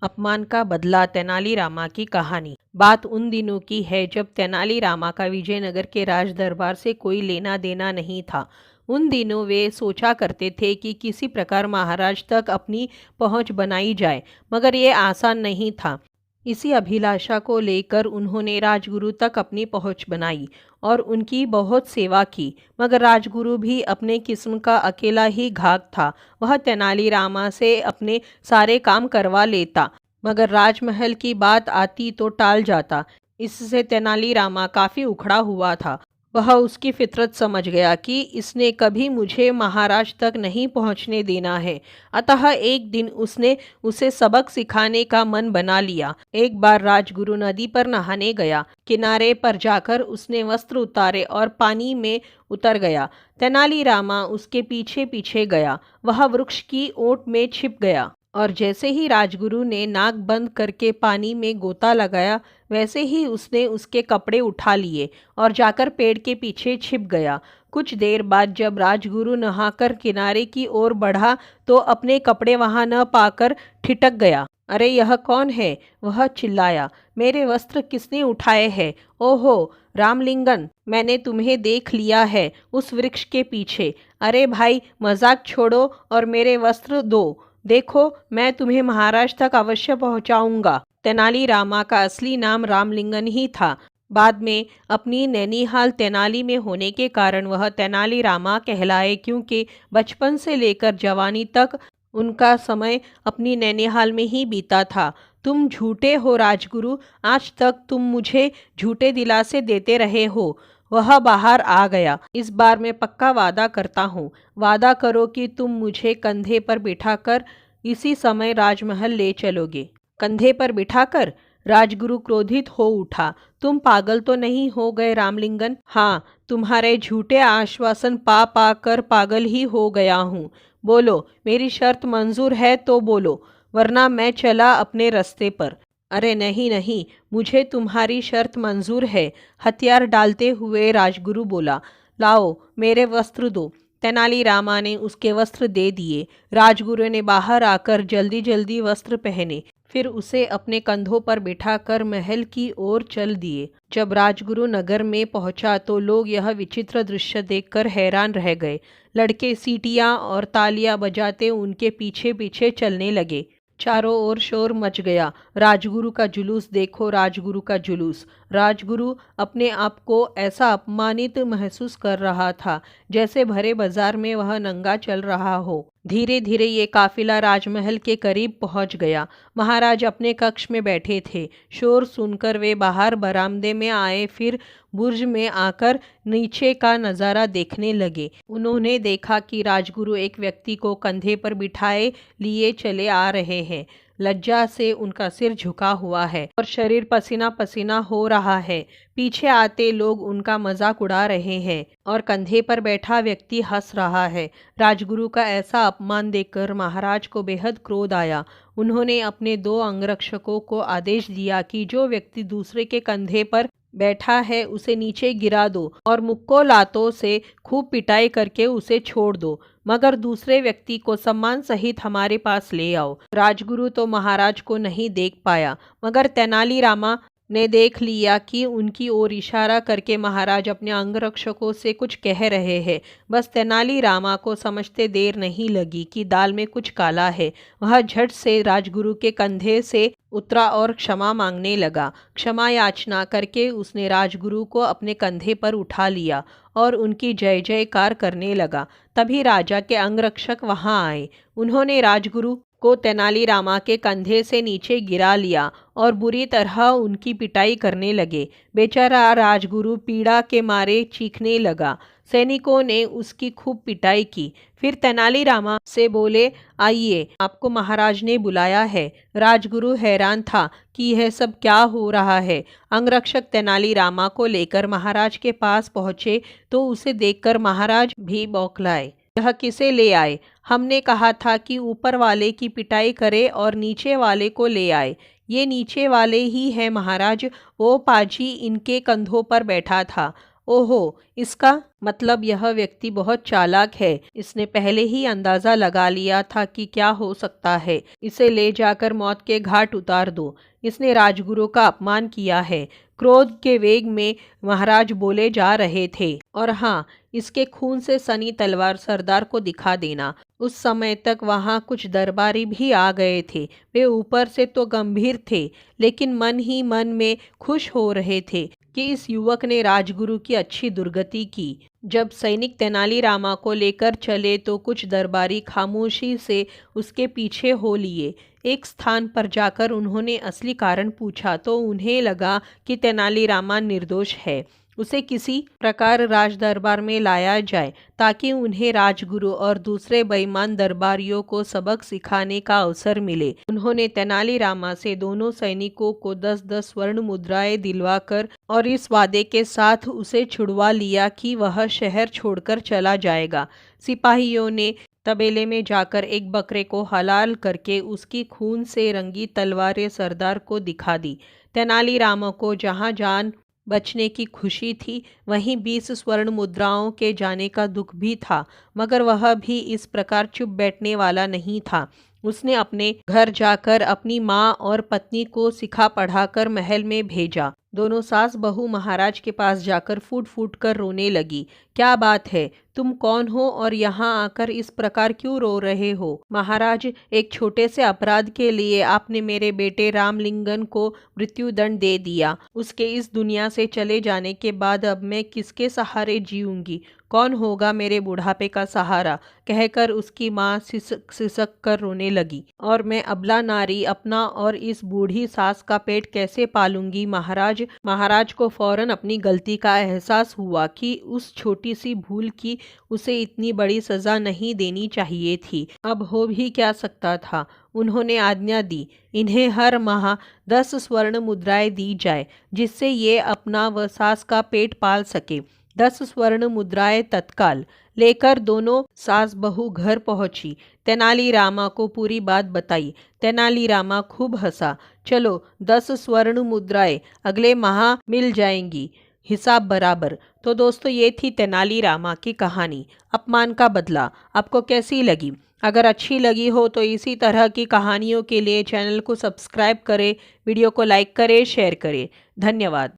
अपमान का बदला। तेनालीरामा की कहानी। बात उन दिनों की है जब तेनालीरामा का विजयनगर के राज दरबार से कोई लेना देना नहीं था। उन दिनों वे सोचा करते थे कि किसी प्रकार महाराज तक अपनी पहुंच बनाई जाए, मगर ये आसान नहीं था। इसी अभिलाषा को लेकर उन्होंने राजगुरु तक अपनी पहुंच बनाई और उनकी बहुत सेवा की, मगर राजगुरु भी अपने किस्म का अकेला ही घाक था। वह तेनालीरामा से अपने सारे काम करवा लेता, मगर राजमहल की बात आती तो टाल जाता। इससे तेनालीरामा काफ़ी उखड़ा हुआ था। वह उसकी फितरत समझ गया कि इसने कभी मुझे महाराज तक नहीं पहुंचने देना है। अतः एक दिन उसने उसे सबक सिखाने का मन बना लिया। एक बार राजगुरु नदी पर नहाने गया। किनारे पर जाकर उसने वस्त्र उतारे और पानी में उतर गया। तेनालीरामा उसके पीछे पीछे गया। वह वृक्ष की ओट में छिप गया और जैसे ही राजगुरु ने नाक बंद करके पानी में गोता लगाया, वैसे ही उसने उसके कपड़े उठा लिए और जाकर पेड़ के पीछे छिप गया। कुछ देर बाद जब राजगुरु नहाकर किनारे की ओर बढ़ा तो अपने कपड़े वहां न पाकर ठिठक गया। अरे यह कौन है? वह चिल्लाया। मेरे वस्त्र किसने उठाए हैं? ओहो रामलिंगन, मैंने तुम्हें देख लिया है उस वृक्ष के पीछे। अरे भाई, मजाक छोड़ो और मेरे वस्त्र दो। देखो, मैं तुम्हें महाराज तक अवश्य पहुंचाऊंगा। तेनालीरामा का असली नाम रामलिंगन ही था। बाद में अपनी नैनीहाल तेनाली में होने के कारण वह तेनालीरामा कहलाए, क्योंकि बचपन से लेकर जवानी तक उनका समय अपनी नैनीहाल में ही बीता था। तुम झूठे हो राजगुरु, आज तक तुम मुझे झूठे दिलासे देते रहे हो। वह बाहर आ गया। इस बार मैं पक्का वादा करता हूँ। वादा करो कि तुम मुझे कंधे पर बिठाकर इसी समय राजमहल ले चलोगे। कंधे पर बिठाकर? राजगुरु क्रोधित हो उठा। तुम पागल तो नहीं हो गए रामलिंगन? हाँ, तुम्हारे झूठे आश्वासन पा पा कर पागल ही हो गया हूँ। बोलो, मेरी शर्त मंजूर है तो बोलो, वरना मैं चला अपने रास्ते पर। अरे नहीं नहीं, मुझे तुम्हारी शर्त मंजूर है। हथियार डालते हुए राजगुरु बोला। लाओ, मेरे वस्त्र दो। तेनालीरामा ने उसके वस्त्र दे दिए। राजगुरु ने बाहर आकर जल्दी जल्दी वस्त्र पहने, फिर उसे अपने कंधों पर बिठाकर महल की ओर चल दिए। जब राजगुरु नगर में पहुंचा तो लोग यह विचित्र दृश्य देखकर हैरान रह गए। लड़के सीटियां और तालियां बजाते उनके पीछे पीछे चलने लगे। चारों ओर शोर मच गया। राजगुरु का जुलूस देखो, राजगुरु का जुलूस। राजगुरु अपने आप को ऐसा अपमानित महसूस कर रहा था जैसे भरे बाजार में वह नंगा चल रहा हो। धीरे धीरे ये काफिला राजमहल के करीब पहुंच गया। महाराज अपने कक्ष में बैठे थे। शोर सुनकर वे बाहर बरामदे में आए, फिर बुर्ज में आकर नीचे का नज़ारा देखने लगे। उन्होंने देखा कि राजगुरु एक व्यक्ति को कंधे पर बिठाए लिए चले आ रहे हैं। लज्जा से उनका सिर झुका हुआ है और शरीर पसीना पसीना हो रहा है। पीछे आते लोग उनका मजाक उड़ा रहे हैं और कंधे पर बैठा व्यक्ति हंस रहा है। राजगुरु का ऐसा अपमान देखकर महाराज को बेहद क्रोध आया। उन्होंने अपने 2 अंगरक्षकों को आदेश दिया कि जो व्यक्ति दूसरे के कंधे पर बैठा है उसे नीचे गिरा दो और मुक्को लातों से खूब पिटाई करके उसे छोड़ दो, मगर दूसरे व्यक्ति को सम्मान सहित हमारे पास ले आओ। राजगुरु तो महाराज को नहीं देख पाया, मगर तेनालीरामा ने देख लिया कि उनकी ओर इशारा करके महाराज अपने अंगरक्षकों से कुछ कह रहे हैं। बस तेनालीरामा को समझते देर नहीं लगी कि दाल में कुछ काला है। वह झट से राजगुरु के कंधे से उतरा और क्षमा मांगने लगा। क्षमा याचना करके उसने राजगुरु को अपने कंधे पर उठा लिया और उनकी जय जयकार करने लगा। तभी राजा के अंगरक्षक वहां आए। उन्होंने राजगुरु को तेनालीरामा के कंधे से नीचे गिरा लिया और बुरी तरह उनकी पिटाई करने लगे। बेचारा राजगुरु पीड़ा के मारे चीखने लगा। सैनिकों ने उसकी खूब पिटाई की। फिर तेनालीरामा से बोले, आइए, आपको महाराज ने बुलाया है। राजगुरु हैरान था कि यह सब क्या हो रहा है। अंगरक्षक तेनालीरामा को लेकर महाराज के पास पहुंचे तो उसे देखकर महाराज भी बौखलाए। यह किसे ले आए? हमने कहा था कि ऊपर वाले की पिटाई करे और नीचे वाले को ले आए। ये नीचे वाले ही है महाराज, वो पाजी इनके कंधों पर बैठा था। ओहो, इसका मतलब यह व्यक्ति बहुत चालाक है। इसने पहले ही अंदाजा लगा लिया था कि क्या हो सकता है। इसे ले जाकर मौत के घाट उतार दो। इसने राजगुरु का अपमान किया है। क्रोध के वेग में महाराज बोले जा रहे थे। और हाँ, इसके खून से सनी तलवार सरदार को दिखा देना। उस समय तक वहाँ कुछ दरबारी भी आ गए थे। वे ऊपर से तो गंभीर थे, लेकिन मन ही मन में खुश हो रहे थे कि इस युवक ने राजगुरु की अच्छी दुर्गति की। जब सैनिक तेनालीरामा को लेकर चले तो कुछ दरबारी खामोशी से उसके पीछे हो लिए। एक स्थान पर जाकर उन्होंने असली कारण पूछा तो उन्हें लगा कि तेनालीरामा निर्दोष है। उसे किसी प्रकार राज दरबार में लाया जाए ताकि उन्हें राजगुरु और दूसरे बेईमान दरबारियों को सबक सिखाने का अवसर मिले। उन्होंने तेनालीरामा से दोनों सैनिकों को 10-10 स्वर्ण मुद्राएं दिलवाकर और इस वादे के साथ उसे छुड़वा लिया कि वह शहर छोड़कर चला जाएगा। सिपाहियों ने तबेले में जाकर एक बकरे को हलाल करके उसकी खून से रंगी तलवारें सरदार को दिखा दी। तेनालीरामा को जहाँ जान बचने की खुशी थी, वहीं 20 स्वर्ण मुद्राओं के जाने का दुख भी था, मगर वह भी इस प्रकार चुप बैठने वाला नहीं था। उसने अपने घर जाकर अपनी माँ और पत्नी को सिखा पढ़ाकर महल में भेजा। दोनों सास बहू महाराज के पास जाकर फूट फूट कर रोने लगी। क्या बात है, तुम कौन हो और यहाँ आकर इस प्रकार क्यों रो रहे हो? महाराज, एक छोटे से अपराध के लिए आपने मेरे बेटे रामलिंगन को मृत्युदंड दे दिया। उसके इस दुनिया से चले जाने के बाद अब मैं किसके सहारे जीऊंगी? कौन होगा मेरे बुढ़ापे का सहारा? कहकर उसकी माँ सिसक सिसक कर रोने लगी। और मैं अबला नारी अपना और इस बूढ़ी सास का पेट कैसे पालूंगी? महाराज को फौरन अपनी गलती का एहसास हुआ कि उस छोटी सी भूल की उसे इतनी बड़ी सजा नहीं देनी चाहिए थी। अब हो भी क्या सकता था। उन्होंने आज्ञा दी, इन्हें हर माह 10 स्वर्ण मुद्राएं दी जाए, जिससे ये अपना व सास का पेट पाल सके। 10 स्वर्ण मुद्राएं तत्काल लेकर दोनों सास बहू घर पहुंची। तेनालीरामा को पूरी बात बताई। तेनालीरामा खूब हंसा। चलो, 10 स्वर्ण मुद्राएं अगले माह मिल जाएंगी, हिसाब बराबर। तो दोस्तों, ये थी तेनालीरामा की कहानी, अपमान का बदला। आपको कैसी लगी? अगर अच्छी लगी हो तो इसी तरह की कहानियों के लिए चैनल को सब्सक्राइब करें, वीडियो को लाइक करें, शेयर करें। धन्यवाद।